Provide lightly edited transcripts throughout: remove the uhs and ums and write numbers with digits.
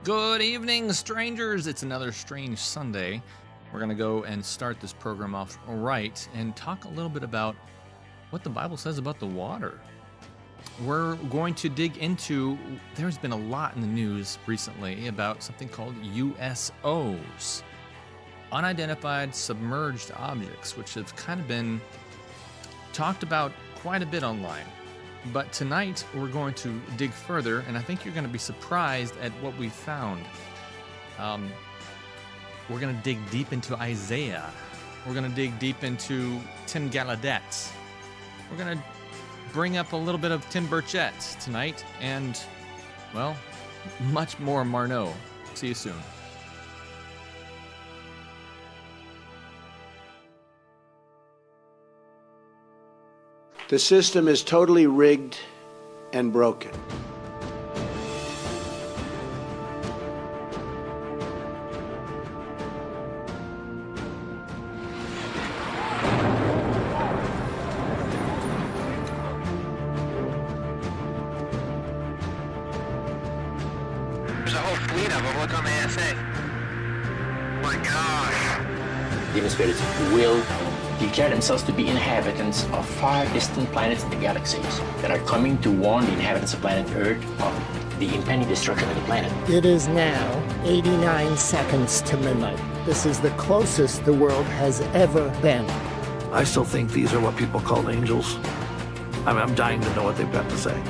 Good evening, strangers. It's another strange Sunday. We're going to go and start this program off right and talk a little bit about what the Bible says about the water. We're going to dig into, there's been a lot in the news recently about something called USOs, unidentified submerged objects, which have kind of been talked about quite a bit online. But tonight we're going to dig further, and I think you're going to be surprised at what we found. We're going to dig deep into Isaiah. We're going to dig deep into Tim Gallaudet. We're going to bring up a little bit of Tim Burchett tonight, and, well, much more Morno. See you soon. The system is totally rigged and broken. There's a whole fleet of them. Look on the ASA. My gosh. Demon spirits will declare themselves to be inhabitants of 5 distant planets in the galaxies that are coming to warn the inhabitants of planet Earth of the impending destruction of the planet. It is now 89 seconds to midnight. This is the closest the world has ever been. I still think these are what people call angels. I'm dying to know what they've got to say.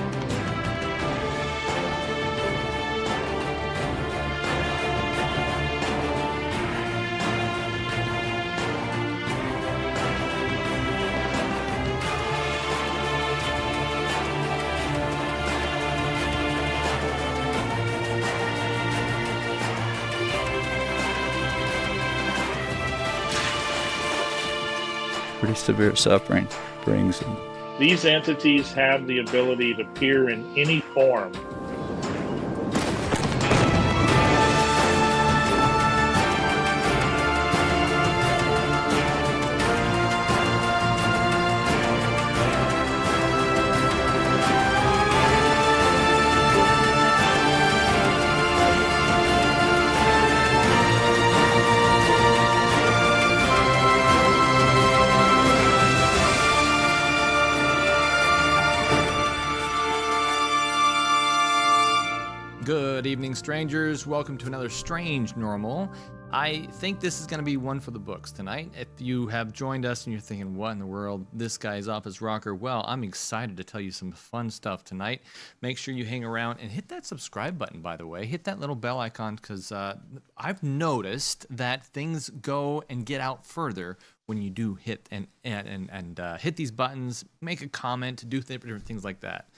Pretty severe suffering brings them. These entities have the ability to appear in any form. Good evening, strangers. Welcome to another Strange Normal. I think this is going to be one for the books tonight. If you have joined us and you're thinking, what in the world, this guy's off his rocker, well, I'm excited to tell you some fun stuff tonight. Make sure you hang around and hit that subscribe button, by the way. Hit that little bell icon, because I've noticed that things go and get out further when you do hit and hit these buttons, make a comment, do different things like that.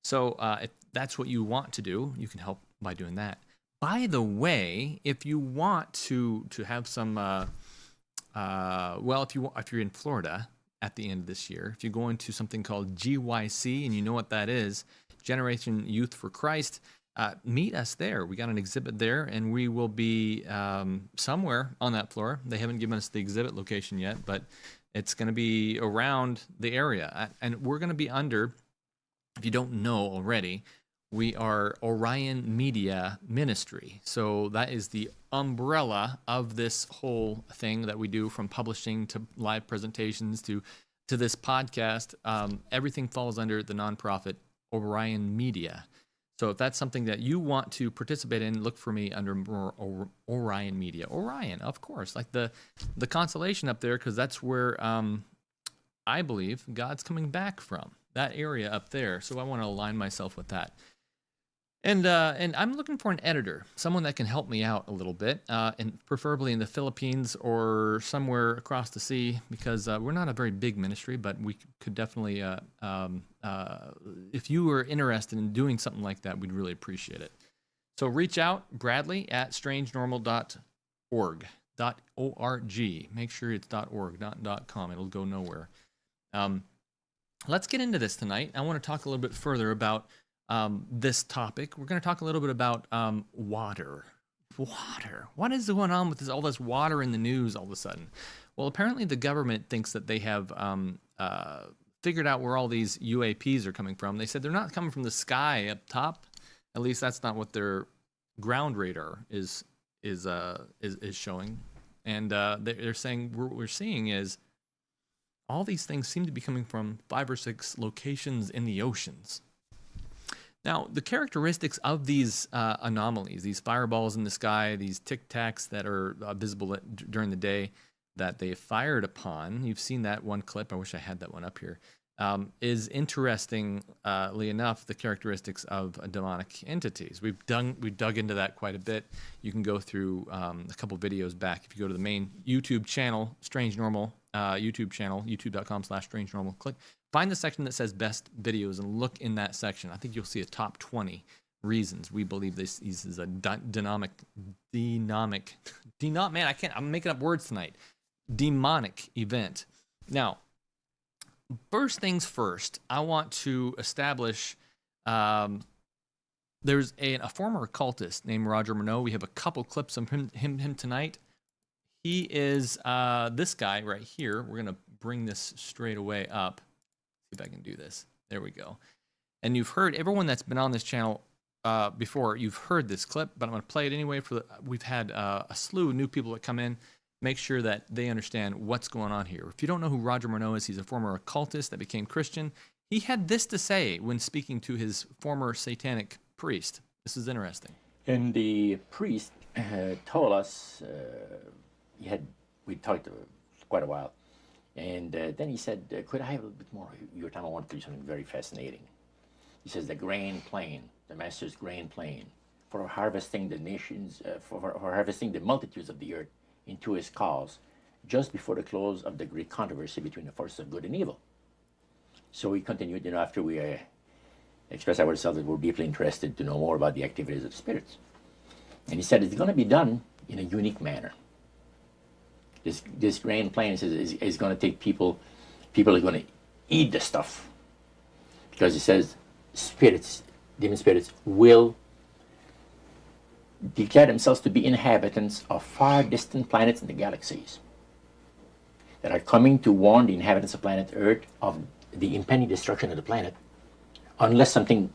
So if that's what you want to do, you can help by doing that. By the way, if you want to have some, well, if you're in Florida at the end of this year, if you go into something called GYC, and you know what that is, Generation Youth for Christ, meet us there. We got an exhibit there, and we will be somewhere on that floor. They haven't given us the exhibit location yet, but it's going to be around the area, and we're going to be under. If you don't know already, we are Orion Media Ministry. So that is the umbrella of this whole thing that we do, from publishing to live presentations to this podcast. Everything falls under the nonprofit Orion Media. So if that's something that you want to participate in, look for me under Orion Media. Orion, of course, like the constellation up there, because that's where I believe God's coming back from. That area up there, so I want to align myself with that. And I'm looking for an editor, someone that can help me out a little bit, and preferably in the Philippines or somewhere across the sea, because we're not a very big ministry, but we could definitely, if you were interested in doing something like that, we'd really appreciate it. So reach out, Bradley at strangenormal.org. .org. Make sure it's .org, not .com. It'll go nowhere. Let's get into this tonight. I want to talk a little bit further about this topic. We're going to talk a little bit about water. Water. What is going on with all this water in the news all of a sudden? Well, apparently the government thinks that they have figured out where all these UAPs are coming from. They said they're not coming from the sky up top. At least that's not what they're ground radar is showing, and they're saying what we're seeing is all these things seem to be coming from 5 or 6 locations in the oceans. Now, the characteristics of these anomalies, these fireballs in the sky, these tic-tacs that are visible during the day that they fired upon, you've seen that one clip, I wish I had that one up here, is interestingly enough the characteristics of demonic entities. We've dug into that quite a bit. You can go through a couple videos back. If you go to the main YouTube channel, Strange Normal YouTube channel, youtube.com/Strange Normal, find the section that says best videos and look in that section. I think you'll see a top 20 reasons we believe this is a demonic, man, I'm making up words tonight. Demonic event. Now, first things first, I want to establish there's a former occultist named Roger Morno. We have a couple clips of him tonight. He is this guy right here. We're going to bring this straight away up. See if I can do this. There we go. And you've heard, everyone that's been on this channel before, you've heard this clip, but I'm going to play it anyway. We've had a slew of new people that come in. Make sure that they understand what's going on here. If you don't know who Roger Morno is, he's a former occultist that became Christian. He had this to say when speaking to his former satanic priest. This is interesting. And the priest told us, we talked quite a while, and then he said, could I have a little bit more of your time? I want to do something very fascinating. He says the grain plain, the master's grain plain, for harvesting the nations, for harvesting the multitudes of the earth into his cause, just before the close of the great controversy between the forces of good and evil. So we continued, after we expressed ourselves that we're deeply interested to know more about the activities of the spirits. And he said it's going to be done in a unique manner. This grand plan is going to take people are going to eat the stuff. Because he says spirits, demon spirits, will declare themselves to be inhabitants of far distant planets in the galaxies that are coming to warn the inhabitants of planet Earth of the impending destruction of the planet unless something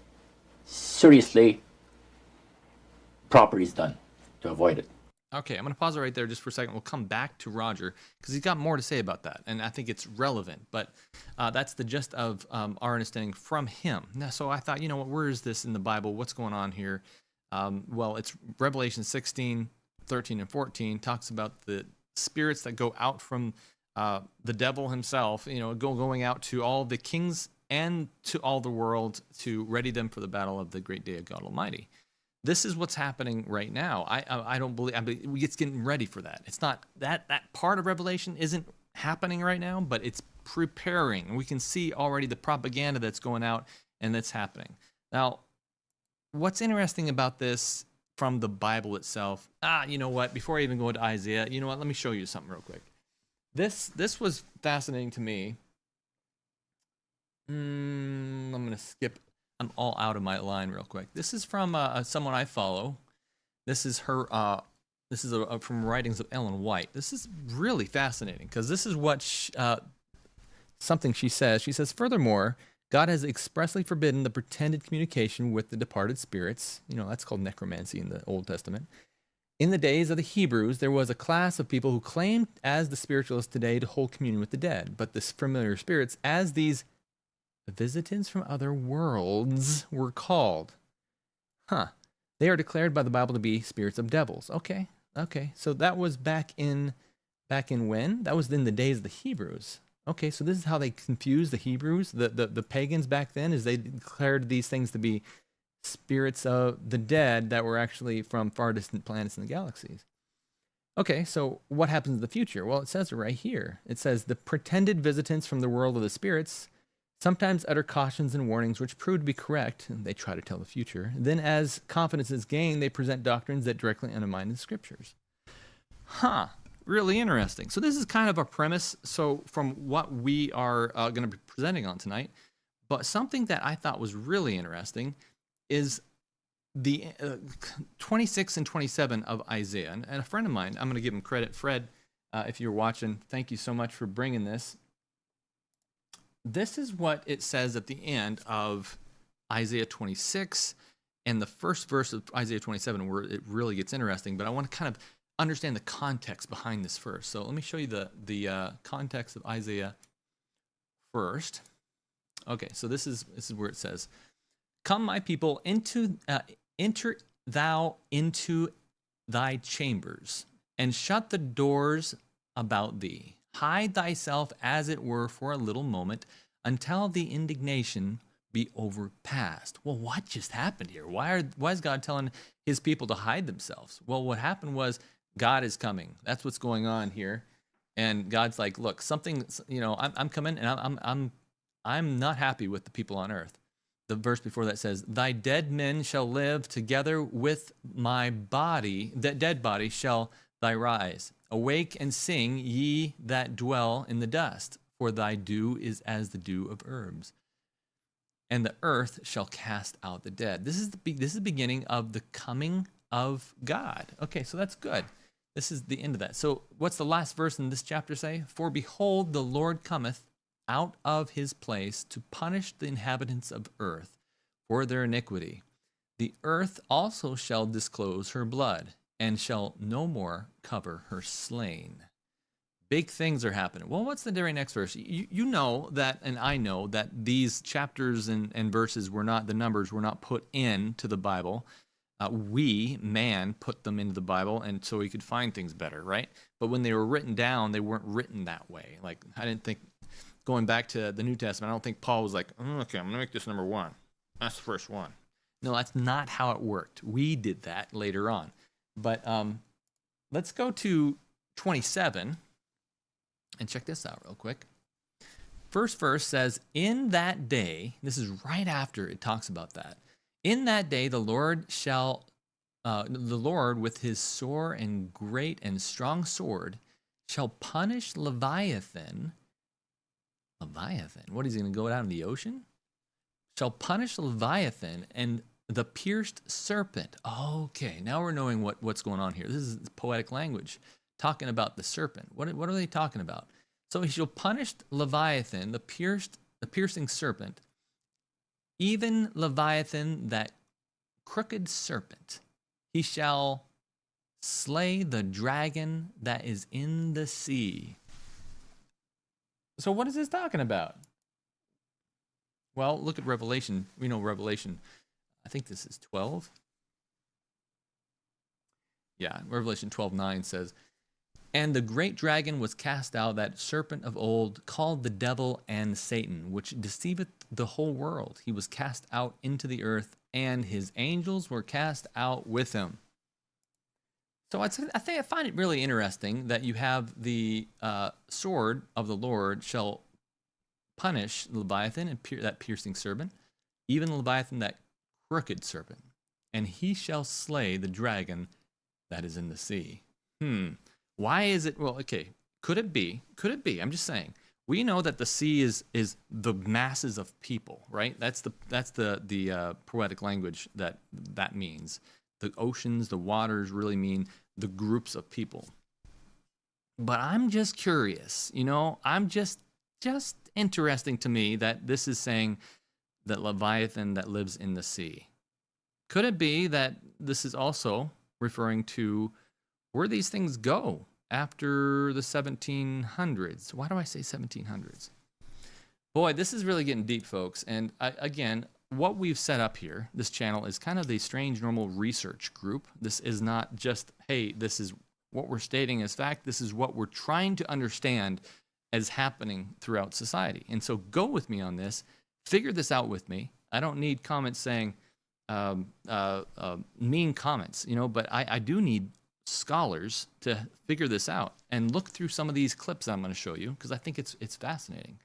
seriously proper is done to avoid it. Okay, I'm going to pause it right there just for a second. We'll come back to Roger because he's got more to say about that, and I think it's relevant. But that's the gist of our understanding from him. Now, so I thought, where is this in the Bible? What's going on here? Well, it's Revelation 16, 13, and 14 talks about the spirits that go out from the devil himself, going out to all the kings and to all the world to ready them for the battle of the great day of God Almighty. This is what's happening right now. I don't believe it's getting ready for that. It's not that part of Revelation isn't happening right now, but it's preparing. We can see already the propaganda that's going out and that's happening. Now, what's interesting about this from the Bible itself? You know what? Before I even go into Isaiah, you know what? Let me show you something real quick. This was fascinating to me. I'm gonna skip. I'm all out of my line real quick. This is from someone I follow. This is her. This is from writings of Ellen White. This is really fascinating because this is what something she says. She says, furthermore, God has expressly forbidden the pretended communication with the departed spirits. That's called necromancy in the Old Testament. In the days of the Hebrews, there was a class of people who claimed, as the spiritualists today, to hold communion with the dead. But the familiar spirits, as these visitants from other worlds were called. They are declared by the Bible to be spirits of devils. Okay. So that was back in when? That was in the days of the Hebrews. Okay, so this is how they confused the Hebrews, the pagans back then, is they declared these things to be spirits of the dead that were actually from far distant planets in the galaxies. Okay, so what happens in the future? Well, it says it right here. It says, the pretended visitants from the world of the spirits sometimes utter cautions and warnings which prove to be correct, and they try to tell the future. Then as confidence is gained, they present doctrines that directly undermine the scriptures. Really interesting. So this is kind of a premise, so from what we are going to be presenting on tonight, but something that I thought was really interesting is the 26 and 27 of Isaiah. And a friend of mine, I'm going to give him credit, Fred, if you're watching, thank you so much for bringing this. This is what it says at the end of Isaiah 26 and the first verse of Isaiah 27, where it really gets interesting, but I want to kind of understand the context behind this first. So let me show you the context of Isaiah first. Okay, so this is where it says, "Come, my people, enter thou into thy chambers, and shut the doors about thee. Hide thyself, as it were, for a little moment, until the indignation be overpassed." Well, what just happened here? Why is God telling his people to hide themselves? Well, what happened was God is coming. That's what's going on here. And God's like, look, something, I'm coming, and I'm not happy with the people on earth. The verse before that says, "Thy dead men shall live together with my body, that dead body shall thy rise. Awake and sing, ye that dwell in the dust, for thy dew is as the dew of herbs. And the earth shall cast out the dead." This is the beginning of the coming of God. Okay, so that's good. This is the end of that. So what's the last verse in this chapter say? "For behold, the Lord cometh out of his place to punish the inhabitants of earth for their iniquity. The earth also shall disclose her blood, and shall no more cover her slain." Big things are happening. Well, what's the very next verse? You know that, and I know that these chapters and verses were not, the numbers were not put into the Bible. Man, put them into the Bible, and so we could find things better, right? But when they were written down, they weren't written that way. Like, I didn't think, going back to the New Testament, I don't think Paul was like, okay, I'm going to make this number 1. That's the first one. No, that's not how it worked. We did that later on. But let's go to 27 and check this out real quick. First verse says, "In that day," this is right after it talks about that, "In that day the Lord with his sore and great and strong sword shall punish Leviathan." Leviathan? What, is he going to go down in the ocean? "Shall punish Leviathan and the pierced serpent." Okay, now we're knowing what's going on here. This is poetic language, talking about the serpent. What are they talking about? So he shall punish Leviathan, the piercing serpent, even Leviathan, that crooked serpent. He shall slay the dragon that is in the sea. So what is this talking about? Well, look at Revelation. We know Revelation, I think this is 12. Yeah, Revelation 12:9 says, "And the great dragon was cast out, that serpent of old, called the devil and Satan, which deceiveth the whole world. He was cast out into the earth, and his angels were cast out with him." So I find it really interesting that you have the sword of the Lord shall punish Leviathan and that piercing serpent, even Leviathan, that crooked serpent, and he shall slay the dragon that is in the sea. Why is it? Well, okay, could it be? I'm just saying. We know that the sea is the masses of people, right? That's the poetic language that means. The oceans, the waters really mean the groups of people. But I'm just curious, I'm just interesting to me that this is saying that Leviathan that lives in the sea. Could it be that this is also referring to where these things go after the 1700s? Why do I say 1700s? Boy, this is really getting deep, folks. And again, what we've set up here, this channel, is kind of the Strange Normal Research Group. This is not just, hey, this is what we're stating as fact. This is what we're trying to understand as happening throughout society. And so go with me on this. Figure this out with me. I don't need comments saying mean comments, but I do need scholars to figure this out and look through some of these clips I'm going to show you, because I think it's fascinating.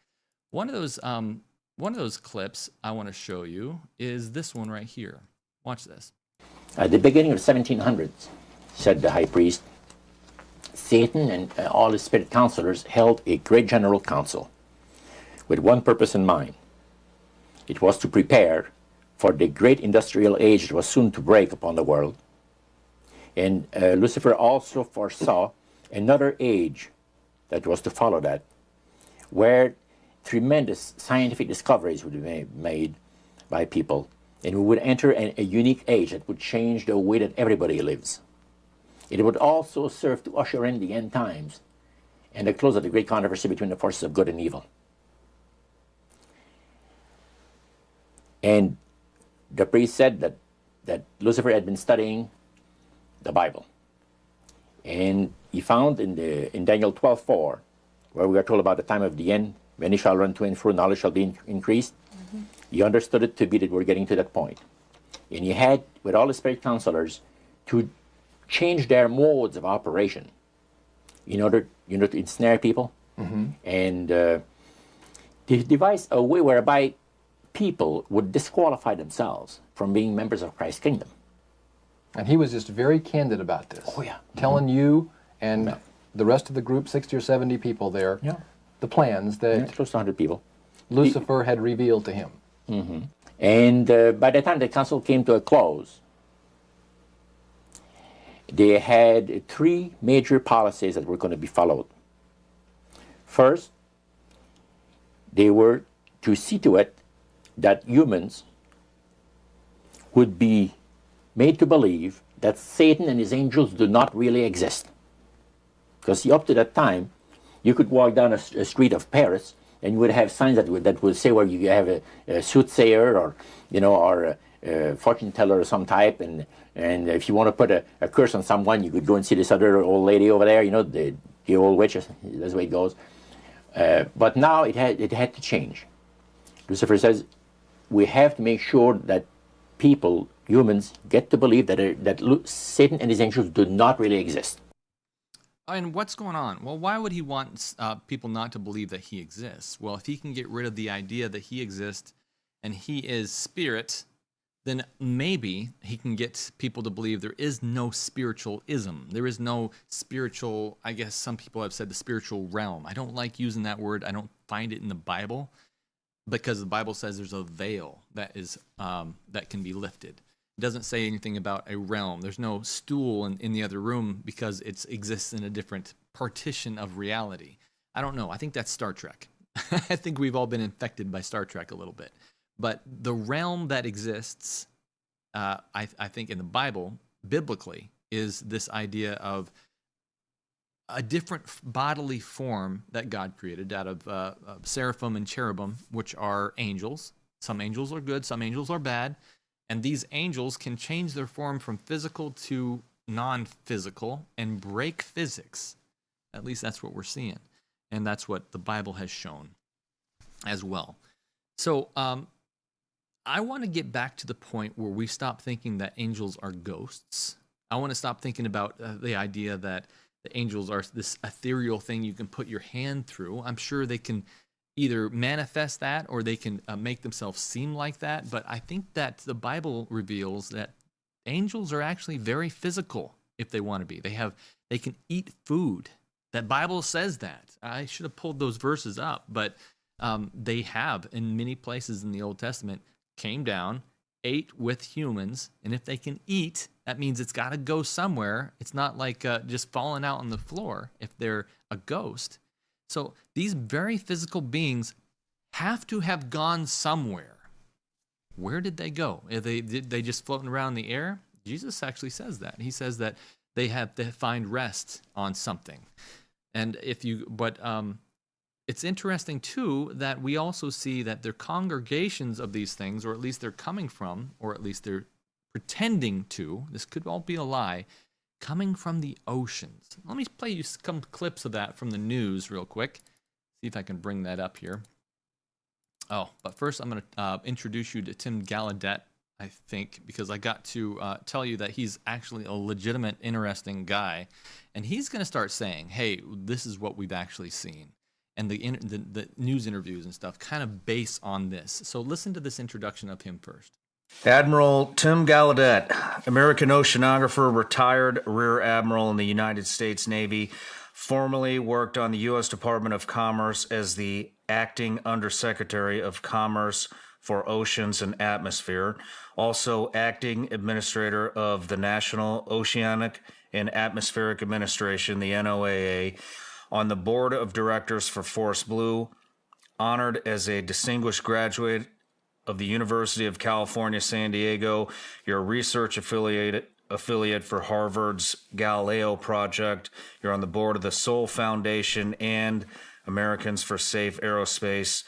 One of those clips I want to show you is this one right here. Watch this. At the beginning of the 1700s, said the high priest, Satan and all his spirit counselors held a great general council with one purpose in mind. It was to prepare for the great industrial age that was soon to break upon the world. And Lucifer also foresaw another age that was to follow that, where tremendous scientific discoveries would be made by people, And we would enter a unique age that would change the way that everybody lives. It would also serve to usher in the end times and the close of the great controversy between the forces of good and evil. And the priest said that Lucifer had been studying the Bible. And he found in Daniel 12:4, where we are told about the time of the end, many shall run to and fro, knowledge shall be increased. Mm-hmm. He understood it to be that we're getting to that point. And he had, with all the spirit counselors, to change their modes of operation in order, to ensnare people. Mm-hmm. And to devise a way whereby people would disqualify themselves from being members of Christ's kingdom. And he was just very candid about this. Oh, yeah. Telling you and the rest of the group, 60 or 70 people there, the plans that close to 100 people, Lucifer had revealed to him. Mm-hmm. And by the time the council came to a close, they had 3 major policies that were going to be followed. First, they were to see to it that humans would be made to believe that Satan and his angels do not really exist. Because up to that time, you could walk down a street of Paris and you would have signs that would say where you have a soothsayer or a fortune teller of some type, and if you want to put a curse on someone, you could go and see this other old lady over there, the old witch. That's the way it goes. But now it had to change. Lucifer says we have to make sure that humans, get to believe that Satan and his angels do not really exist. And what's going on? Well, why would he want people not to believe that he exists? Well, if he can get rid of the idea that he exists and he is spirit, then maybe he can get people to believe there is no spiritualism. There is no spiritual, I guess some people have said the spiritual realm. I don't like using that word. I don't find it in the Bible because the Bible says there's a veil that is that can be lifted. It doesn't say anything about a realm. There's no stool in the other room because it exists in a different partition of reality. I don't know. I think that's Star Trek. I think we've all been infected by Star Trek a little bit. But the realm that exists, I think in the Bible, biblically, is this idea of a different bodily form that God created out of seraphim and cherubim, which are angels. Some angels are good, some angels are bad. And these angels can change their form from physical to non-physical and break physics. At least that's what we're seeing. And that's what the Bible has shown as well. So I want to get back to the point where we stop thinking that angels are ghosts. I want to stop thinking about the idea that the angels are this ethereal thing you can put your hand through. I'm sure they can either manifest that or they can make themselves seem like that. But I think that the Bible reveals that angels are actually very physical if they want to be. They can eat food. That Bible says that. I should have pulled those verses up, but they have in many places in the Old Testament came down, ate with humans, and if they can eat, that means it's got to go somewhere. It's not like just falling out on the floor if they're a ghost. So these very physical beings have to have gone somewhere. Where did they go? Did they just floating around in the air? Jesus actually says that. He says that they have to find rest on something. And it's interesting too that we also see that they're congregations of these things, or at least they're coming from, or at least they're pretending to. This could all be a lie. Coming from the oceans. Let me play you some clips of that from the news real quick. See if I can bring that up here. Oh, but first I'm going to introduce you to Tim Gallaudet, I think, because I got to tell you that he's actually a legitimate, interesting guy. And he's going to start saying, hey, this is what we've actually seen. And the news interviews and stuff kind of base on this. So listen to this introduction of him first. Admiral Tim Gallaudet, American oceanographer, retired Rear Admiral in the United States Navy, formerly worked on the U.S. Department of Commerce as the Acting Undersecretary of Commerce for Oceans and Atmosphere, also Acting Administrator of the National Oceanic and Atmospheric Administration, the NOAA, on the Board of Directors for Force Blue, honored as a distinguished graduate of the University of California, San Diego. You're a research affiliate for Harvard's Galileo Project. You're on the board of the Soul Foundation and Americans for Safe Aerospace.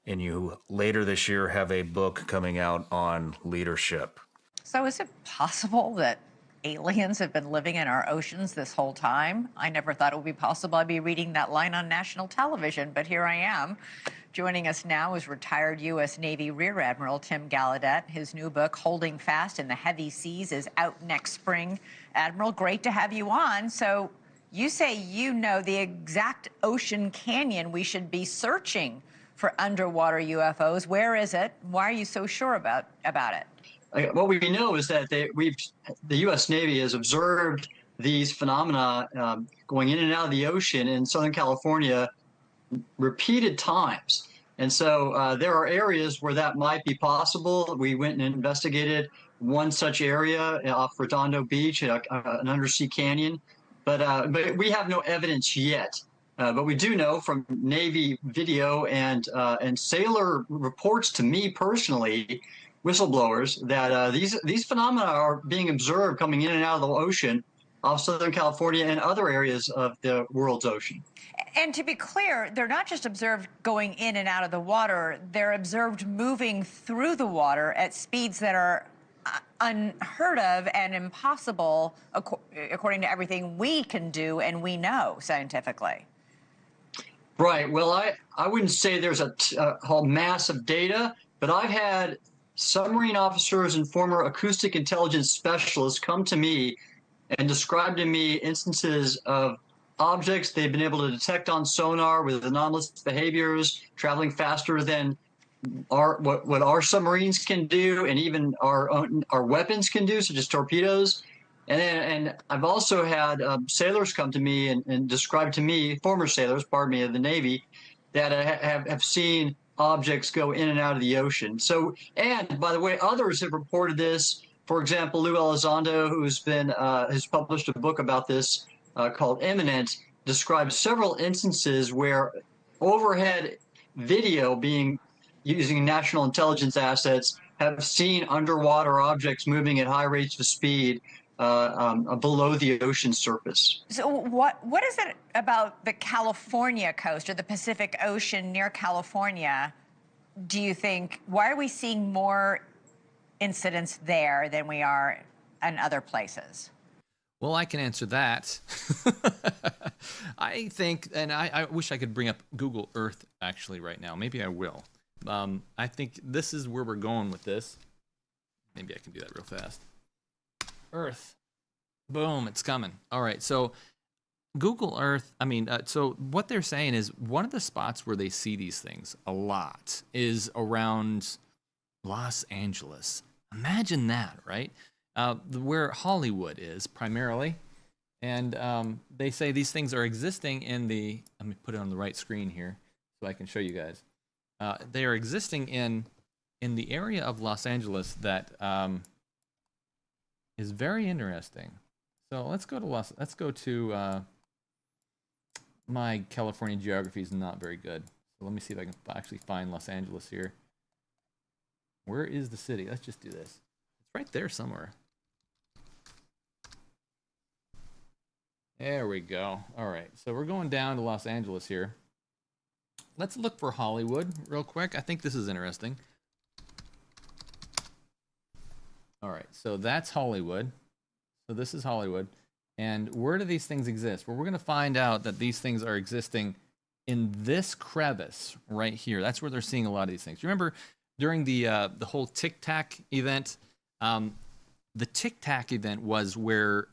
And you later this year have a book coming out on leadership. So is it possible that aliens have been living in our oceans this whole time? I never thought it would be possible I'd be reading that line on national television, but here I am. Joining us now is retired U.S. Navy Rear Admiral Tim Gallaudet. His new book, Holding Fast in the Heavy Seas, is out next spring. Admiral, great to have you on. So you say you know the exact ocean canyon we should be searching for underwater UFOs. Where is it? Why are you so sure about it? What we know is that the U.S. Navy has observed these phenomena going in and out of the ocean in Southern California repeated times. And so there are areas where that might be possible. We went and investigated one such area off Redondo Beach, an undersea canyon. But we have no evidence yet. But we do know from Navy video and sailor reports to me personally, whistleblowers, that these phenomena are being observed coming in and out of the ocean off Southern California and other areas of the world's ocean. And to be clear, they're not just observed going in and out of the water, they're observed moving through the water at speeds that are unheard of and impossible according to everything we can do and we know scientifically. Right. Well, I wouldn't say there's a whole mass of data, but I've had submarine officers and former acoustic intelligence specialists come to me and describe to me instances of objects they've been able to detect on sonar with anomalous behaviors, traveling faster than what our submarines can do, and even our weapons can do, such as torpedoes. And I've also had sailors come to me and describe to me, former sailors, pardon me, of the Navy, that have seen objects go in and out of the ocean. So, and by the way, others have reported this. For example, Lou Elizondo, has published a book about this called Imminent, describes several instances where overhead video using national intelligence assets have seen underwater objects moving at high rates of speed below the ocean surface. So what is it about the California coast or the Pacific Ocean near California, do you think, why are we seeing more incidents there than we are in other places? Well, I can answer that. I think, and I wish I could bring up Google Earth actually right now. Maybe I will. I think this is where we're going with this. Maybe I can do that real fast. Earth. Boom, it's coming. All right, so Google Earth, so what they're saying is one of the spots where they see these things a lot is around Los Angeles. Imagine that, right? Where Hollywood is primarily. And they say these things are existing in let me put it on the right screen here so I can show you guys. They are existing in the area of Los Angeles that is very interesting. So let's go to my California geography is not very good. So let me see if I can actually find Los Angeles here. Where is the city? Let's just do this. It's right there somewhere. There we go. All right, so we're going down to Los Angeles here. Let's look for Hollywood real quick. I think this is interesting. All right, so that's Hollywood. So this is Hollywood. And where do these things exist? Well, we're going to find out that these things are existing in this crevice right here. That's where they're seeing a lot of these things. Remember during the whole Tic Tac event, the Tic Tac event was where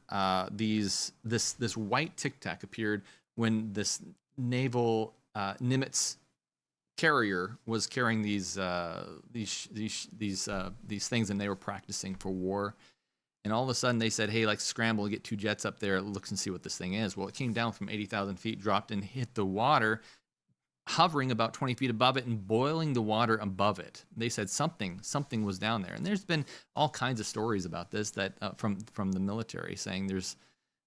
this white Tic Tac appeared when this naval Nimitz carrier was carrying these things, and they were practicing for war. And all of a sudden they said, hey, like scramble, get 2 jets up there, look and see what this thing is. Well, it came down from 80,000 feet, dropped and hit the water, hovering about 20 feet above it and boiling the water above it. They said something was down there. And there's been all kinds of stories about this that from the military saying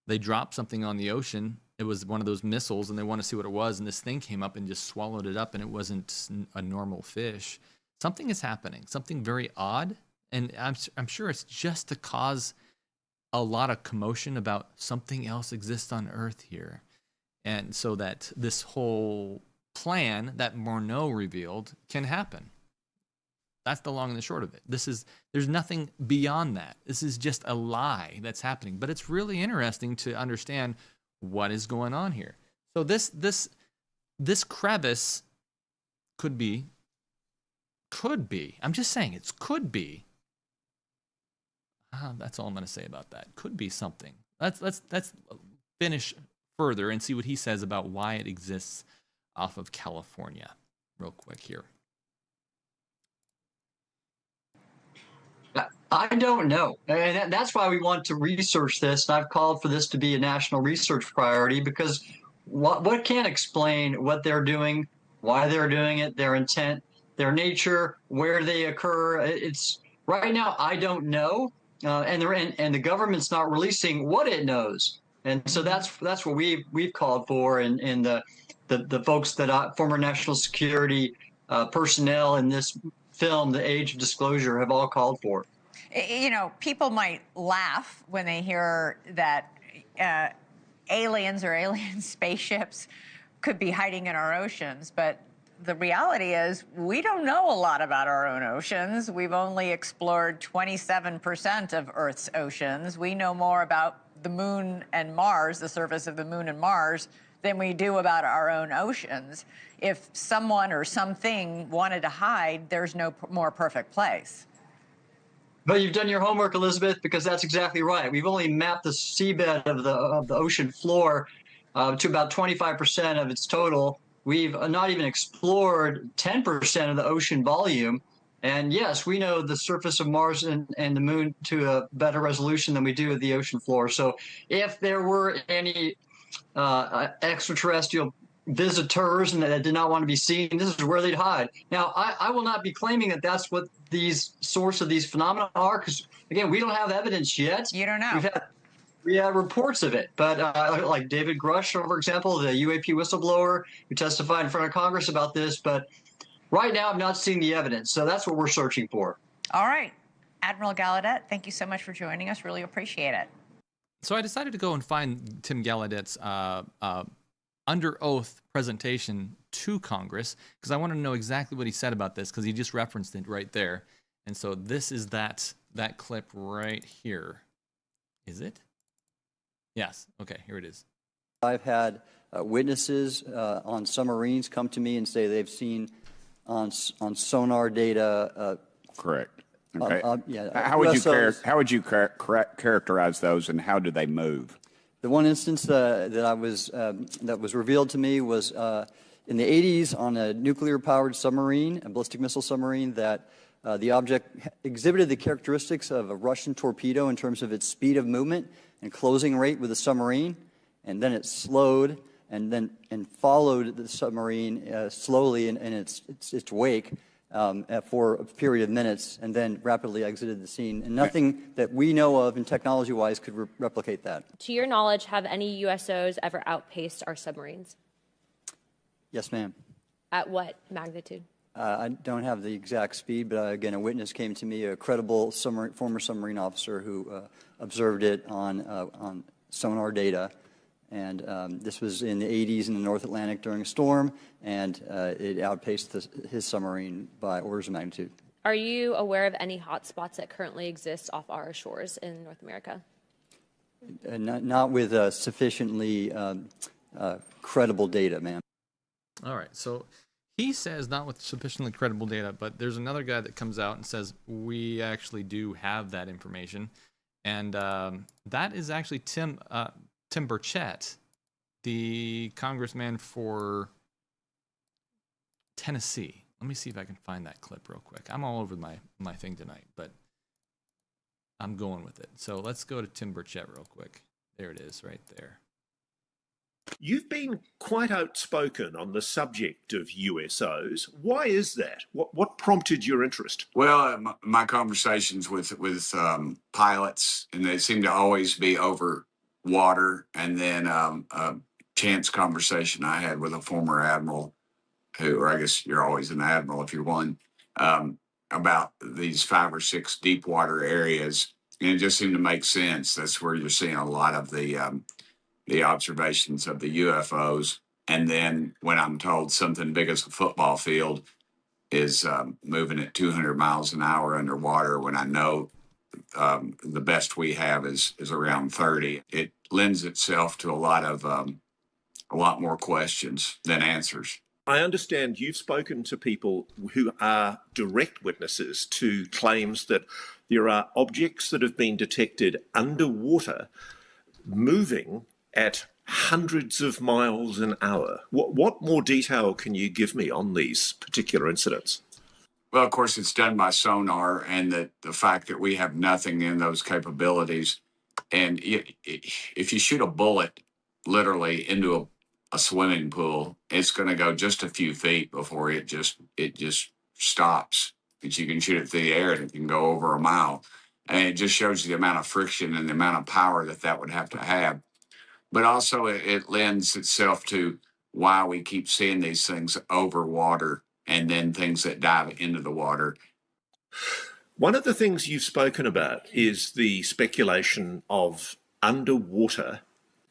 they dropped something on the ocean. It was one of those missiles, and they want to see what it was. And this thing came up and just swallowed it up, and it wasn't a normal fish. something is happening, something very odd. And I'm sure it's just to cause a lot of commotion about something else exists on Earth here. And so that this whole plan that Morno revealed can happen. That's the long and the short of it. There's nothing beyond that. This is just a lie that's happening. But it's really interesting to understand what is going on here. So this crevice could be, I'm just saying it could be. That's all I'm going to say about that. Could be something. Let's finish further and see what he says about why it exists off of California real quick here. I don't know. And that's why we want to research this. And I've called for this to be a national research priority, because what can explain what they're doing, why they're doing it, their intent, their nature, where they occur. It's right now, I don't know. And the government's not releasing what it knows. And so that's what we've called for, and the folks that former national security personnel in this film, The Age of Disclosure, have all called for. You know, people might laugh when they hear that aliens or alien spaceships could be hiding in our oceans, but the reality is we don't know a lot about our own oceans. We've only explored 27% of Earth's oceans. We know more about the moon and Mars, the surface of the moon and Mars, than we do about our own oceans. If someone or something wanted to hide, there's no more perfect place. But you've done your homework, Elizabeth, because that's exactly right. We've only mapped the seabed of the ocean floor to about 25% of its total. We've not even explored 10% of the ocean volume. And yes, we know the surface of Mars and the moon to a better resolution than we do the ocean floor. So if there were any extraterrestrial visitors and that did not want to be seen, this is where they'd hide. Now, I will not be claiming that that's what these source of these phenomena are, because again, we don't have evidence yet. You don't know. We have reports of it, but like David Grush, for example, the UAP whistleblower who testified in front of Congress about this, but right now I've not seen the evidence, so that's what we're searching for. All right. Admiral Gallaudet, thank you so much for joining us. Really appreciate it. So I decided to go and find Tim Gallaudet's under oath presentation to Congress, because I want to know exactly what he said about this, because he just referenced it right there. And so this is that clip right here. Is it? Yes. Okay, here it is. I've had witnesses on submarines come to me and say they've seen on sonar data. Correct. Okay. Yeah. How would you characterize those, and how do they move? The one instance that was revealed to me was in the 80s on a nuclear-powered submarine, a ballistic missile submarine, that the object exhibited the characteristics of a Russian torpedo in terms of its speed of movement and closing rate with the submarine, and then it slowed and followed the submarine slowly in its wake for a period of minutes, and then rapidly exited the scene. And nothing that we know of and technology-wise could replicate that. To your knowledge, have any USOs ever outpaced our submarines? Yes, ma'am. At what magnitude? I don't have the exact speed, but again, a witness came to me, a credible former submarine officer who observed it on sonar data. And this was in the 80s in the North Atlantic during a storm, and it outpaced his submarine by orders of magnitude. Are you aware of any hotspots that currently exist off our shores in North America? Not with sufficiently credible data, ma'am. All right, so he says not with sufficiently credible data, but there's another guy that comes out and says we actually do have that information, and that is actually Tim Burchett, the congressman for Tennessee. Let me see if I can find that clip real quick. I'm all over my thing tonight, but I'm going with it. So let's go to Tim Burchett real quick. There it is right there. You've been quite outspoken on the subject of USOs. Why is that? What prompted your interest? Well, my conversations with pilots, and they seem to always be over water, and then a chance conversation I had with a former admiral, who, or I guess you're always an admiral if you're one, about these 5 or 6 deep water areas, and it just seemed to make sense. That's where you're seeing a lot of the observations of the UFOs. And then when I'm told something big as a football field is moving at 200 miles an hour underwater, when I know the best we have is around 30, it lends itself to a lot more questions than answers. I understand you've spoken to people who are direct witnesses to claims that there are objects that have been detected underwater moving at hundreds of miles an hour. What more detail can you give me on these particular incidents? Well, of course, it's done by sonar, and the fact that we have nothing in those capabilities. And if you shoot a bullet literally into a swimming pool, it's going to go just a few feet before it just stops. But you can shoot it through the air and it can go over a mile. And it just shows you the amount of friction and the amount of power that would have to have. But also it lends itself to why we keep seeing these things over water and then things that dive into the water. One of the things you've spoken about is the speculation of underwater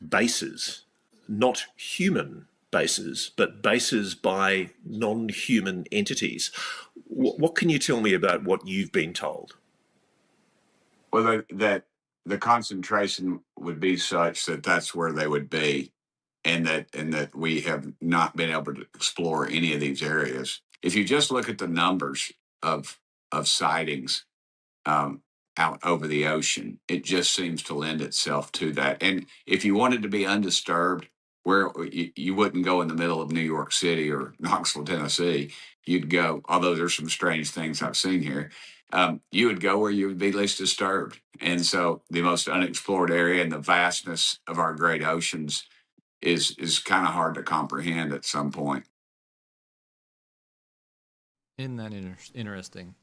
bases, not human bases, but bases by non-human entities. What can you tell me about what you've been told? Well, that the concentration would be such that that's where they would be, and that we have not been able to explore any of these areas. If you just look at the numbers of sightings out over the ocean, it just seems to lend itself to that. And if you wanted to be undisturbed, where you wouldn't go in the middle of New York City or Knoxville, Tennessee, you'd go, although there's some strange things I've seen here, you would go where you would be least disturbed. And so the most unexplored area and the vastness of our great oceans is kind of hard to comprehend at some point. Isn't that interesting?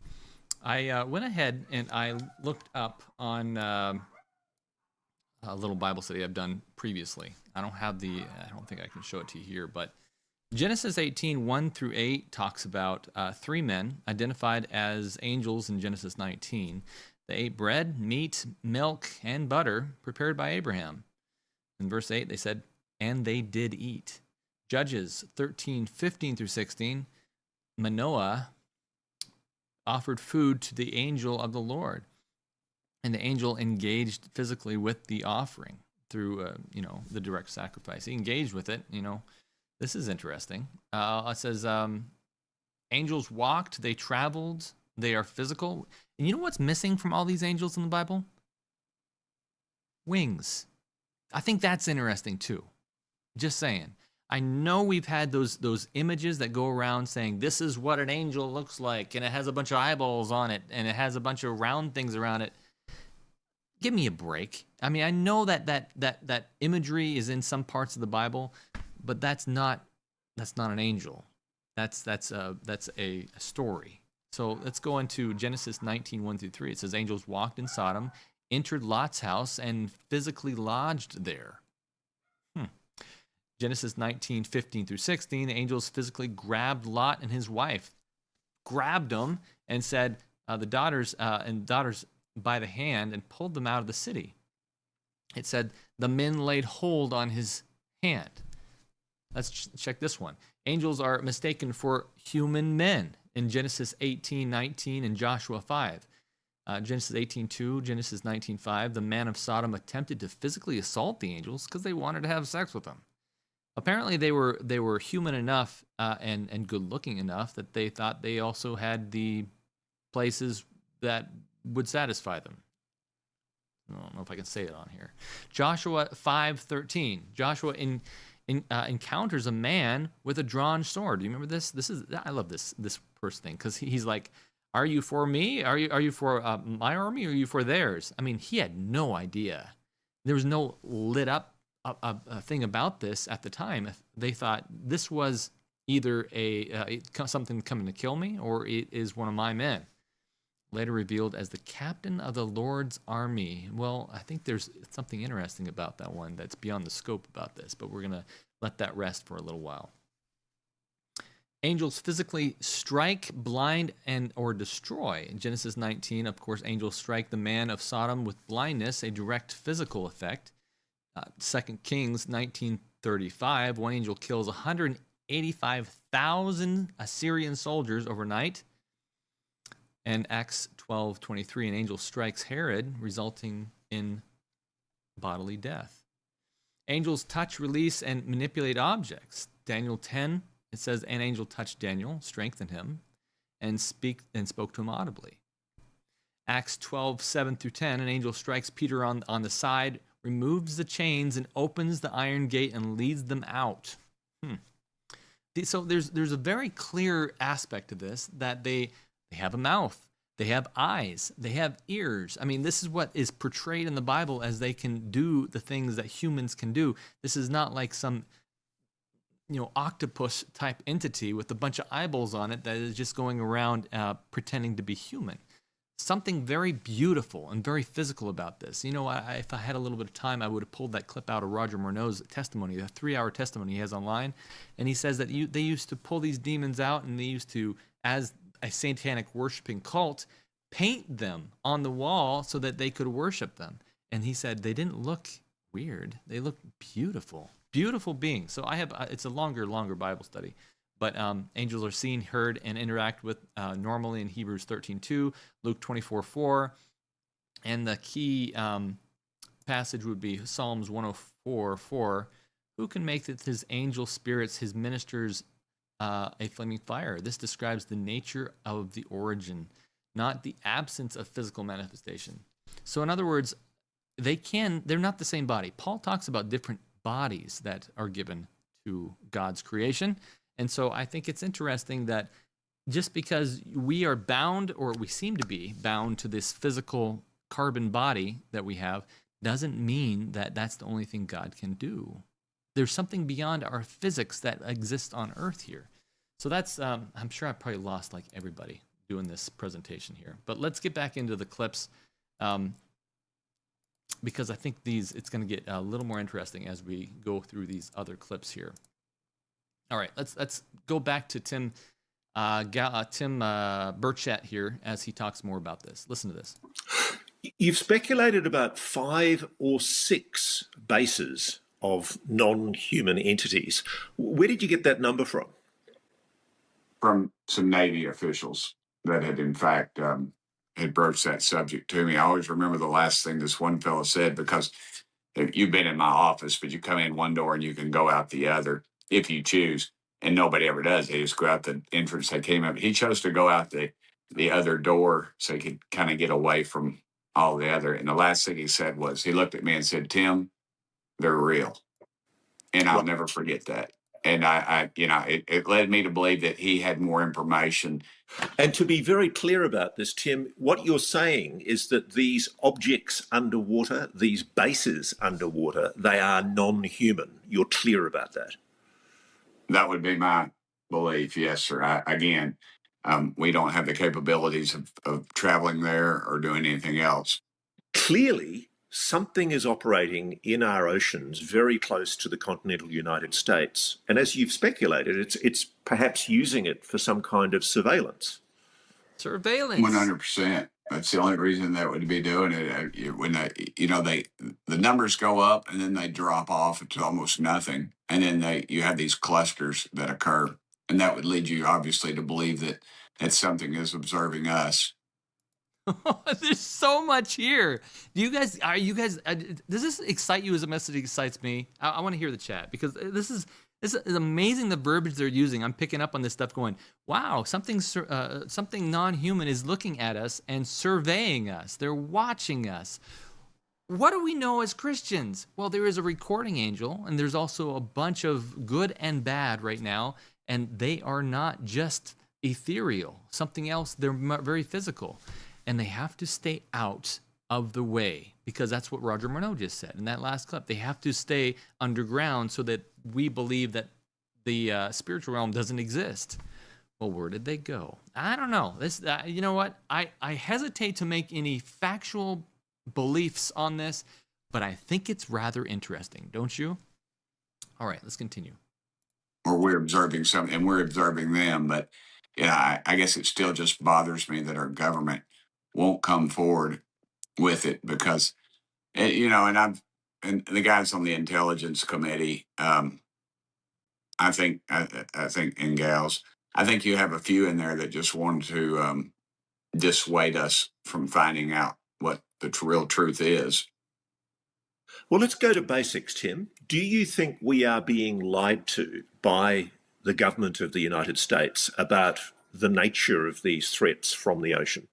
I went ahead and I looked up on a little Bible study I've done previously. I don't think I can show it to you here, but Genesis 18, 1 through 8 talks about 3 men identified as angels in Genesis 19. They ate bread, meat, milk, and butter prepared by Abraham. In verse 8, they said, and they did eat. Judges 13, 15 through 16, Manoah offered food to the angel of the Lord, and the angel engaged physically with the offering through, the direct sacrifice. He engaged with it. This is interesting. It says, angels walked, they traveled, they are physical. And you know what's missing from all these angels in the Bible? Wings. I think that's interesting too. Just saying. I know we've had those images that go around saying this is what an angel looks like, and it has a bunch of eyeballs on it, and it has a bunch of round things around it. Give me a break. I mean, I know that imagery is in some parts of the Bible, but that's not an angel. That's a story. So let's go into Genesis 19, 1 through 3. It says angels walked in Sodom, entered Lot's house, and physically lodged there. Genesis 19, 15 through 16, the angels physically grabbed Lot and his wife, grabbed them and said, the daughters by the hand, and pulled them out of the city. It said the men laid hold on his hand. Let's check this one. Angels are mistaken for human men in Genesis 18, 19 and Joshua 5. Genesis 18:2, Genesis 19:5, the man of Sodom attempted to physically assault the angels because they wanted to have sex with them. Apparently, they were human enough and good-looking enough that they thought they also had the places that would satisfy them. I don't know if I can say it on here. Joshua 5:13. Joshua encounters a man with a drawn sword. Do you remember this? I love this first thing because he's like, "Are you for me? Are you for my army? Or are you for theirs?" I mean, he had no idea. There was no lit up a thing about this at the time. They thought this was either something coming to kill me or it is one of my men. Later revealed as the captain of the Lord's army. Well, I think there's something interesting about that one that's beyond the scope about this, but we're going to let that rest for a little while. Angels physically strike, blind, and or destroy. In Genesis 19, of course, angels strike the man of Sodom with blindness, a direct physical effect. 2 Kings 19:35, one angel kills 185,000 Assyrian soldiers overnight. And Acts 12:23, an angel strikes Herod, resulting in bodily death. Angels touch, release, and manipulate objects. Daniel 10, it says, an angel touched Daniel, strengthened him, and spoke to him audibly. Acts 12:7-10, an angel strikes Peter on the side, removes the chains, and opens the iron gate and leads them out. So there's a very clear aspect to this, that they have a mouth, they have eyes, they have ears. I mean, this is what is portrayed in the Bible as they can do the things that humans can do. This is not like some octopus type entity with a bunch of eyeballs on it that is just going around pretending to be human. Something very beautiful and very physical about this. If I had a little bit of time, I would have pulled that clip out of Roger Morno's testimony, the 3-hour testimony he has online. And he says that they used to pull these demons out, and they used to, as a satanic worshiping cult, paint them on the wall so that they could worship them. And he said they didn't look weird. They looked beautiful. Beautiful beings. So it's a longer Bible study. But angels are seen, heard, and interact with normally in Hebrews 13:2, Luke 24:4, and the key passage would be Psalms 104:4. Who can make his angel spirits, his ministers, a flaming fire? This describes the nature of the origin, not the absence of physical manifestation. So in other words, they're not the same body. Paul talks about different bodies that are given to God's creation. And so I think it's interesting that just because we are bound, or we seem to be bound to this physical carbon body that we have, doesn't mean that that's the only thing God can do. There's something beyond our physics that exists on Earth here. So that's, I'm sure I probably lost like everybody doing this presentation here. But let's get back into the clips, because I think it's going to get a little more interesting as we go through these other clips here. All right, let's go back to Tim Burchett here as he talks more about this. Listen to this. You've speculated about 5 or 6 bases of non-human entities. Where did you get that number from? From some Navy officials that had, in fact, had broached that subject to me. I always remember the last thing this one fellow said, because you've been in my office, but you come in one door and you can go out the other if you choose, and nobody ever does. They just go out the entrance they came up. He chose to go out the other door so he could kind of get away from all the other. And the last thing he said was, he looked at me and said, "Tim, they're real." And I'll never forget that. And it led me to believe that he had more information. And to be very clear about this, Tim, what you're saying is that these objects underwater, these bases underwater, they are non-human. You're clear about that? That would be my belief, yes, sir. We don't have the capabilities of traveling there or doing anything else. Clearly, something is operating in our oceans very close to the continental United States. And as you've speculated, it's perhaps using it for some kind of surveillance. Surveillance. 100%. That's the only reason that would be doing it. When the numbers go up and then they drop off to almost nothing, and then you have these clusters that occur, and that would lead you obviously to believe that something is observing us. There's so much here. Does this excite you as much as it excites me? I want to hear the chat, because this is amazing, the verbiage they're using. I'm picking up on this stuff going, wow, something non-human is looking at us and surveying us. They're watching us. What do we know as Christians? Well, there is a recording angel, and there's also a bunch of good and bad right now, and they are not just ethereal. Something else, they're very physical. And they have to stay out of the way, because that's what Roger Morno just said in that last clip. They have to stay underground so that we believe that the spiritual realm doesn't exist. Well, where did they go? I don't know. You know what? I hesitate to make any factual beliefs on this, but I think it's rather interesting, don't you? All right, let's continue. or we're observing something and we're observing them. But yeah, I guess it still just bothers me that our government won't come forward with it because, and the guys on the intelligence committee, I think, and gals, I think you have a few in there that just want to dissuade us from finding out what the real truth is. Well, let's go to basics, Tim. Do you think we are being lied to by the government of the United States about the nature of these threats from the ocean?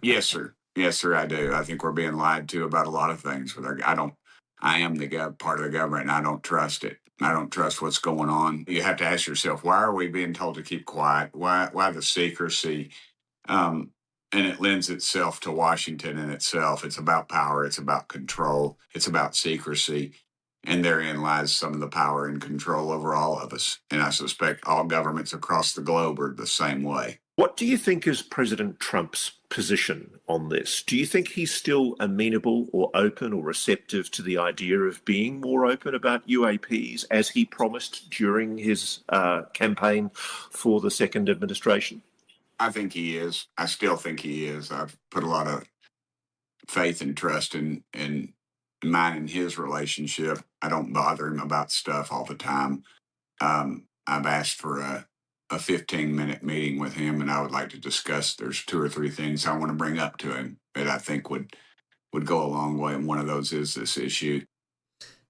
Yes, sir. Yes, sir, I do. I think we're being lied to about a lot of things. I am the part of the government, and I don't trust it. I don't trust what's going on. You have to ask yourself, why are we being told to keep quiet? Why the secrecy? And it lends itself to Washington in itself. It's about power. It's about control. It's about secrecy. And therein lies some of the power and control over all of us. And I suspect all governments across the globe are the same way. What do you think is President Trump's position on this? Do you think he's still amenable or open or receptive to the idea of being more open about UAPs as he promised during his campaign for the second administration? I think he is. I still think he is. I've put a lot of faith and trust in mine and his relationship. I don't bother him about stuff all the time. I've asked for a 15-minute meeting with him, and I would like to discuss. There's 2 or 3 things I want to bring up to him that I think would go a long way, and one of those is this issue.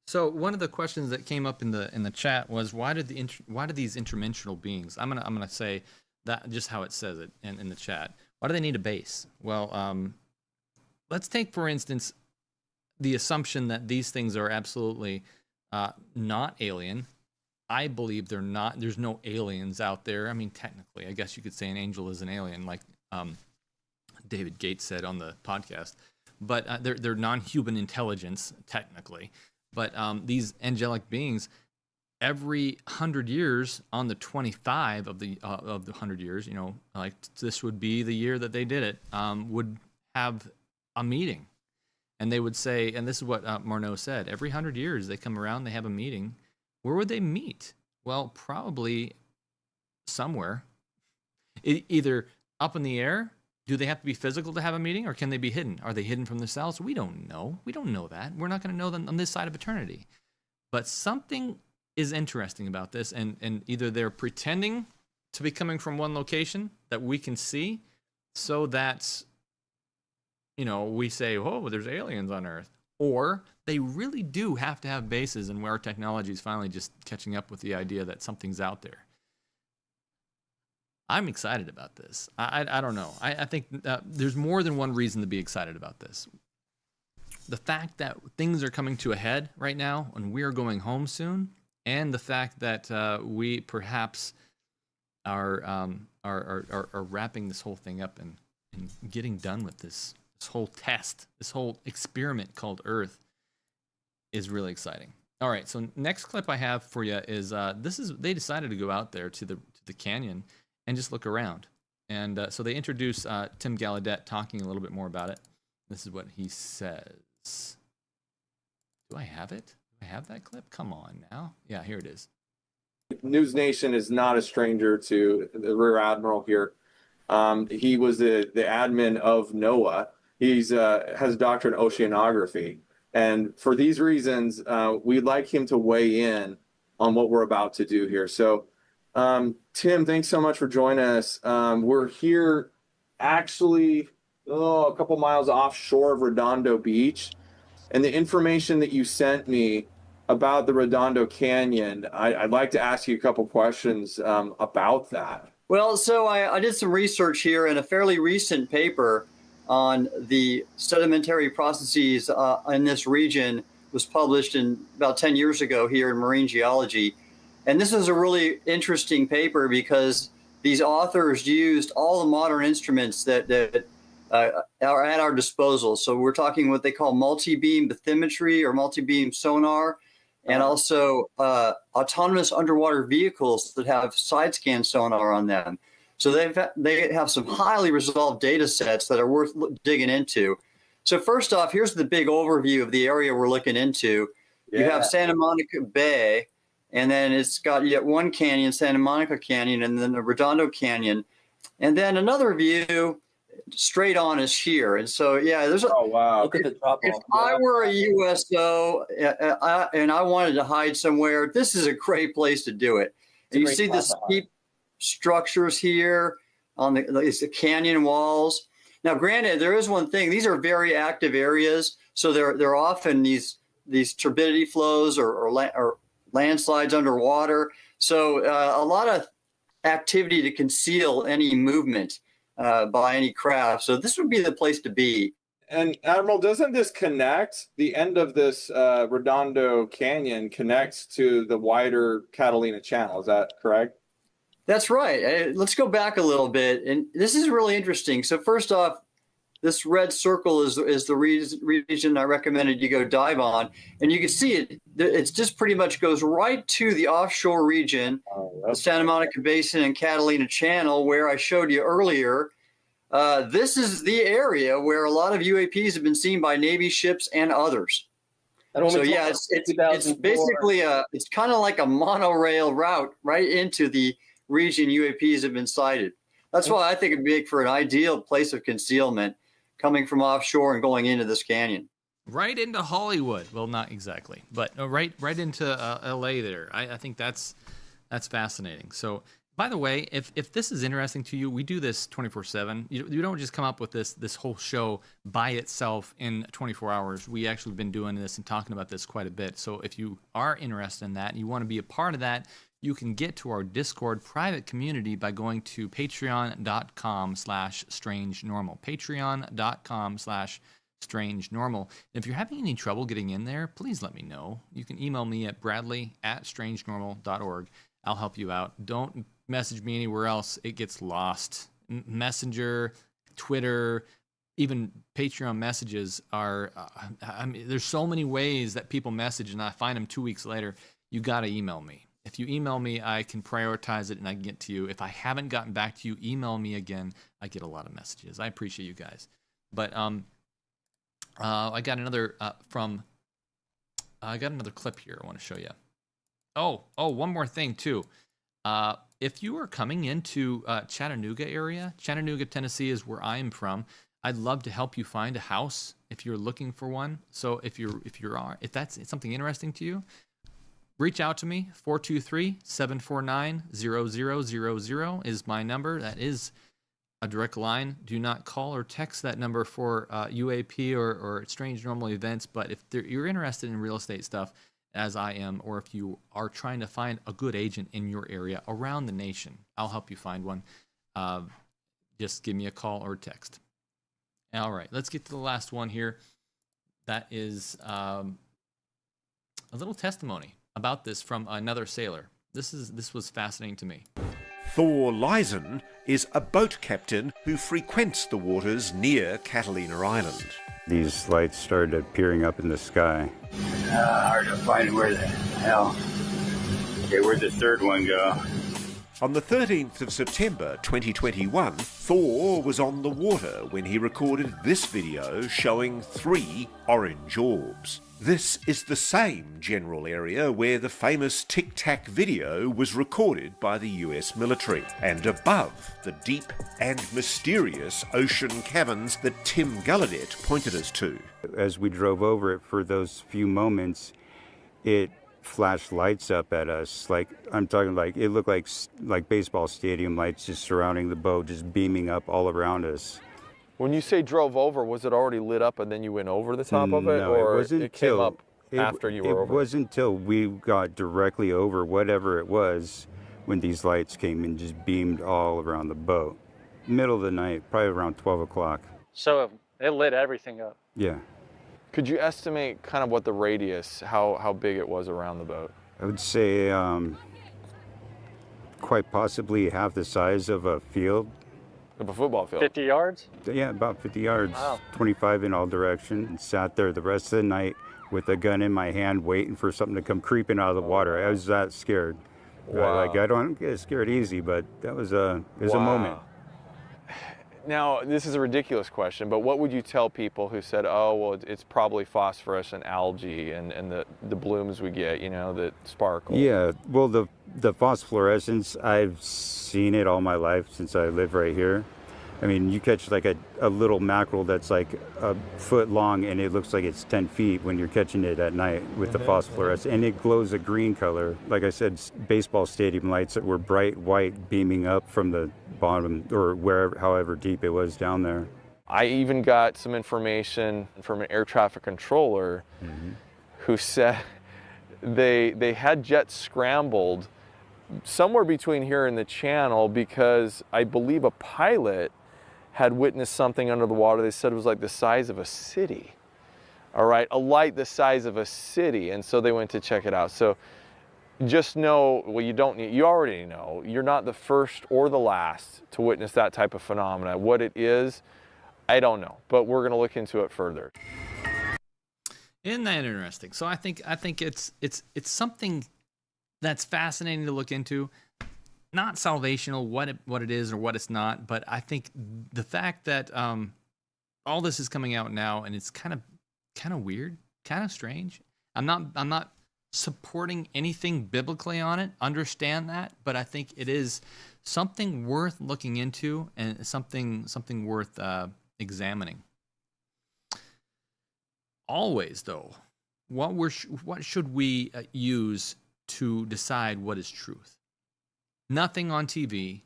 So one of the questions that came up in the chat was, why do these interdimensional beings? I'm gonna say that just how it says it in the chat. Why do they need a base? Well, let's take, for instance, the assumption that these things are absolutely not alien. I believe they're not. There's no aliens out there. I mean, technically, I guess you could say an angel is an alien, like David Gates said on the podcast. But they're non-human intelligence, technically. But these angelic beings, every 100 years, on the 25 of the 100 years, like this would be the year that they did it, would have a meeting, and they would say, and this is what Morno said: every 100 years they come around, they have a meeting. Where would they meet? Well, probably somewhere, either up in the air. Do they have to be physical to have a meeting, or can they be hidden? Are they hidden from themselves? We don't know. We don't know that. We're not going to know them on this side of eternity. But something is interesting about this, and either they're pretending to be coming from one location that we can see, so that we say, oh, there's aliens on Earth, or they really do have to have bases, and where our technology is finally just catching up with the idea that something's out there. I'm excited about this. I don't know. I think there's more than one reason to be excited about this. The fact that things are coming to a head right now, and we are going home soon, and the fact that we perhaps are wrapping this whole thing up and getting done with this whole test, this whole experiment called Earth, is really exciting. All right, so next clip I have for you is they decided to go out there to the canyon and just look around. And so they introduce Tim Gallaudet talking a little bit more about it. This is what he says. Do I have it? Do I have that clip? Come on now. Yeah, here it is. News Nation is not a stranger to the Rear Admiral here. He was the admin of NOAA. He's has a doctorate in oceanography. And for these reasons, we'd like him to weigh in on what we're about to do here. So, Tim, thanks so much for joining us. We're here actually a couple miles offshore of Redondo Beach. And the information that you sent me about the Redondo Canyon, I'd like to ask you a couple questions about that. Well, so I did some research here in a fairly recent paper on the sedimentary processes in this region. Was published about 10 years ago here in Marine Geology. And this is a really interesting paper because these authors used all the modern instruments that are at our disposal. So we're talking what they call multi-beam bathymetry or multi-beam sonar, and also autonomous underwater vehicles that have side scan sonar on them. So they have some highly resolved data sets that are worth digging into. So first off, here's the big overview of the area we're looking into. You have Santa Monica Bay, and then it's got yet one canyon, Santa Monica Canyon, and then the Redondo Canyon, and then another view straight on is here. And so, yeah, there's a, oh wow. Look at the drop off. If I were a USO and I wanted to hide somewhere, this is a great place to do it. And you see the steep structures here on the canyon walls. Now, granted, there is one thing. These are very active areas, so they're often these turbidity flows or landslides underwater. So a lot of activity to conceal any movement by any craft. So this would be the place to be. And Admiral, doesn't this connect, the end of this Redondo Canyon connects to the wider Catalina Channel? Is that correct? That's right. Let's go back a little bit. And this is really interesting. So first off, this red circle is the region I recommended you go dive on. And you can see it. It just pretty much goes right to the offshore region, the Santa Monica Basin and Catalina Channel, where I showed you earlier. This is the area where a lot of UAPs have been seen by Navy ships and others. So yeah, it's basically it's kind of like a monorail route right into the region UAPs have been sighted. That's why I think it'd make for an ideal place of concealment, coming from offshore and going into this canyon. Right into Hollywood. Well, not exactly, but right into LA there. I think that's fascinating. So, by the way, if this is interesting to you, we do this 24/7. You don't just come up with this whole show by itself in 24 hours. We actually have been doing this and talking about this quite a bit. So if you are interested in that and you want to be a part of that, you can get to our Discord private community by going to patreon.com/strangenormal. Patreon.com/strangenormal. If you're having any trouble getting in there, please let me know. You can email me at bradley@strangenormal.org. I'll help you out. Don't message me anywhere else. It gets lost. Messenger, Twitter, even Patreon messages are, there's so many ways that people message and I find them 2 weeks later. You got to email me. If you email me, I can prioritize it and I can get to you. If I haven't gotten back to you, email me again. I get a lot of messages. I appreciate you guys. But I got another I got another clip here I want to show you. Oh, one more thing too. If you are coming into Chattanooga area, Chattanooga, Tennessee is where I am from. I'd love to help you find a house if you're looking for one. So if that's something interesting to you, reach out to me. 423-749-0000 is my number. That is a direct line. Do not call or text that number for UAP or strange normal events. But if you're interested in real estate stuff, as I am, or if you are trying to find a good agent in your area around the nation, I'll help you find one. Just give me a call or a text. All right, let's get to the last one here. That is a little testimony about this from another sailor. This was fascinating to me. Thor Lysen is a boat captain who frequents the waters near Catalina Island. These lights started appearing up in the sky. Hard to find where the hell. Okay, where'd the third one go? On the 13th of September 2021, Thor was on the water when he recorded this video showing 3 orange orbs. This is the same general area where the famous Tic Tac video was recorded by the US military, and above the deep and mysterious ocean caverns that Tim Gallaudet pointed us to. As we drove over it for those few moments, it flashed lights up at us. Like, I'm talking like, it looked like baseball stadium lights just surrounding the boat, just beaming up all around us. When you say drove over, was it already lit up and then you went over the top of it? No, or it wasn't it came up it, after you were over? It wasn't until we got directly over whatever it was when these lights came and just beamed all around the boat. Middle of the night, probably around 12 o'clock. So it lit everything up? Yeah. Could you estimate kind of what the radius, how big it was around the boat? I would say quite possibly half the size of a field. Of a football field? 50 yards? Yeah, about 50 yards. Wow. 25 in all directions. And sat there the rest of the night with a gun in my hand waiting for something to come creeping out of the water. I was that scared. Wow. Like, I don't get scared easy, but that was it was a moment. Now, this is a ridiculous question, but what would you tell people who said, oh, well, it's probably phosphorus and algae and the blooms we get, that sparkle? Yeah, well, the phosphorescence, I've seen it all my life since I live right here. I mean, you catch like a little mackerel that's like a foot long and it looks like it's 10 feet when you're catching it at night with the phosphorescence, and it glows a green color. Like I said, baseball stadium lights that were bright white beaming up from the bottom or however deep it was down there. I even got some information from an air traffic controller who said they had jets scrambled somewhere between here and the channel because I believe a pilot had witnessed something under the water. They said it was like the size of a city. All right, a light the size of a city, and so they went to check it out. So just know, well, you already know, you're not the first or the last to witness that type of phenomena. What it is, I don't know, but we're going to look into it further. Isn't that interesting? So I think it's something that's fascinating to look into. Not salvational, what it is or what it's not, but I think the fact that all this is coming out now and it's kind of weird, kind of strange. I'm not supporting anything biblically on it. Understand that, but I think it is something worth looking into and something worth examining. Always, though, what should we use to decide what is truth? Nothing on TV,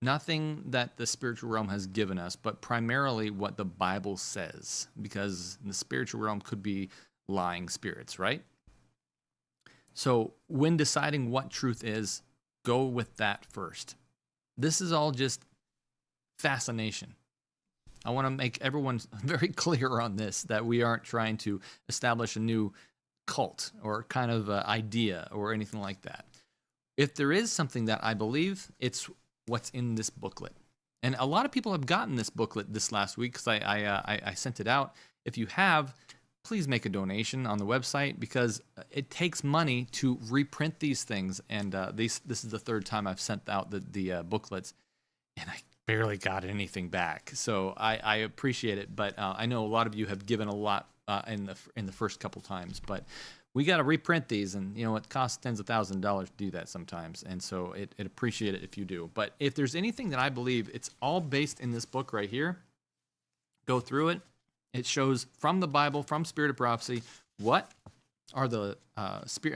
nothing that the spiritual realm has given us, but primarily what the Bible says, because the spiritual realm could be lying spirits, right? So when deciding what truth is, go with that first. This is all just fascination. I want to make everyone very clear on this, that we aren't trying to establish a new cult or kind of idea or anything like that. If there is something that I believe, it's what's in this booklet. And a lot of people have gotten this booklet this last week because I sent it out. If you have, please make a donation on the website because it takes money to reprint these things. And this is the third time I've sent out the booklets, and I barely got anything back. So I appreciate it, but I know a lot of you have given a lot in the first couple times, but we got to reprint these, and it costs tens of thousands of dollars to do that sometimes, and so it appreciate it if you do. But if there's anything that I believe, it's all based in this book right here. Go through it. It shows from the Bible, from Spirit of Prophecy, what are the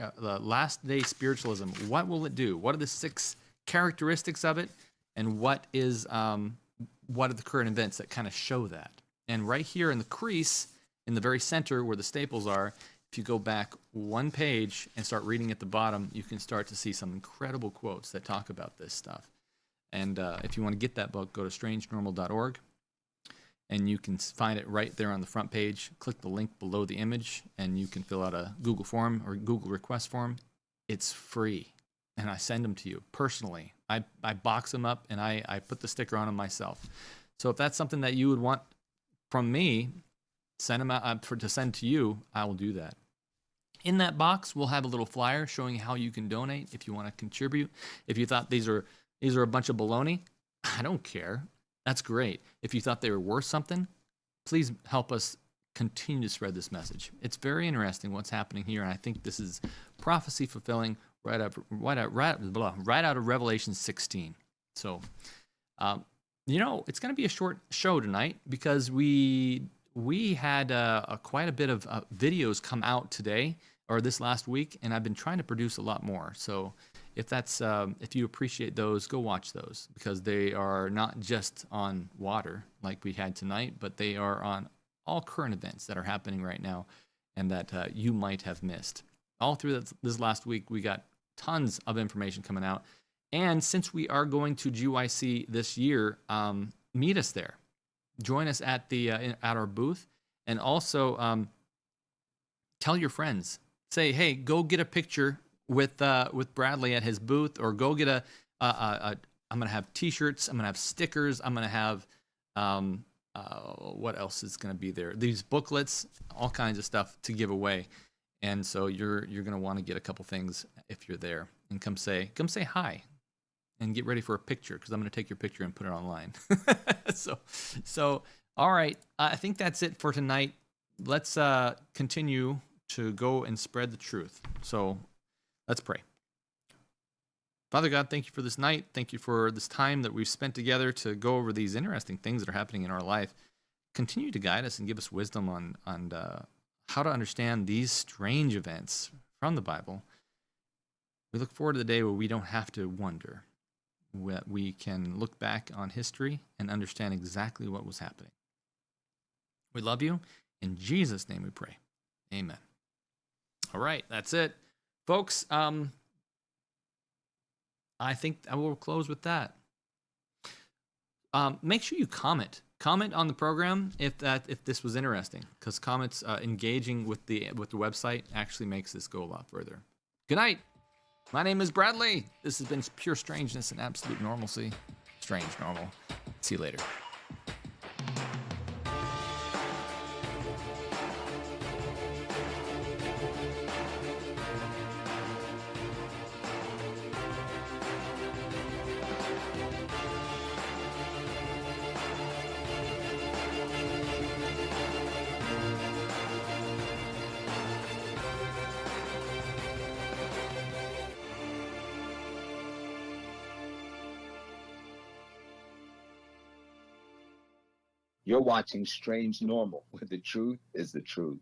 last day spiritualism? What will it do? What are the 6 characteristics of it, and what are the current events that kind of show that? And right here in the crease, in the very center where the staples are, if you go back one page and start reading at the bottom, you can start to see some incredible quotes that talk about this stuff. And if you want to get that book, go to strangenormal.org, and you can find it right there on the front page. Click the link below the image, and you can fill out a Google form or Google request form. It's free, and I send them to you personally. I box them up, and I put the sticker on them myself. So if that's something that you would want from me, send them out to send to you, I will do that. In that box, we'll have a little flyer showing how you can donate if you want to contribute. If you thought these are a bunch of baloney, I don't care. That's great. If you thought they were worth something, please help us continue to spread this message. It's very interesting what's happening here, and I think this is prophecy fulfilling right out of Revelation 16. So, it's going to be a short show tonight because we had quite a bit of videos come out today or this last week, and I've been trying to produce a lot more. So if you appreciate those, go watch those, because they are not just on water like we had tonight, but they are on all current events that are happening right now and that you might have missed. All through this last week, we got tons of information coming out. And since we are going to GYC this year, meet us there. Join us at our booth, and also tell your friends. Say, hey, go get a picture with Bradley at his booth, or go get I'm gonna have T-shirts, I'm gonna have stickers, I'm gonna have what else is gonna be there? These booklets, all kinds of stuff to give away, and so you're gonna want to get a couple things if you're there, and come say hi, and get ready for a picture because I'm going to take your picture and put it online. So, all right. I think that's it for tonight. Let's continue to go and spread the truth. So let's pray. Father God, thank you for this night. Thank you for this time that we've spent together to go over these interesting things that are happening in our life. Continue to guide us and give us wisdom on how to understand these strange events from the Bible. We look forward to the day where we don't have to wonder. We can look back on history and understand exactly what was happening. We love you. In Jesus' name we pray. Amen. All right, that's it. Folks, I think I will close with that. Make sure you comment. Comment on the program if this was interesting, because comments engaging with the website actually makes this go a lot further. Good night. My name is Bradley. This has been Pure Strangeness and Absolute Normalcy. Strange normal. See you later. You're watching Strange Normal, where the truth is the truth.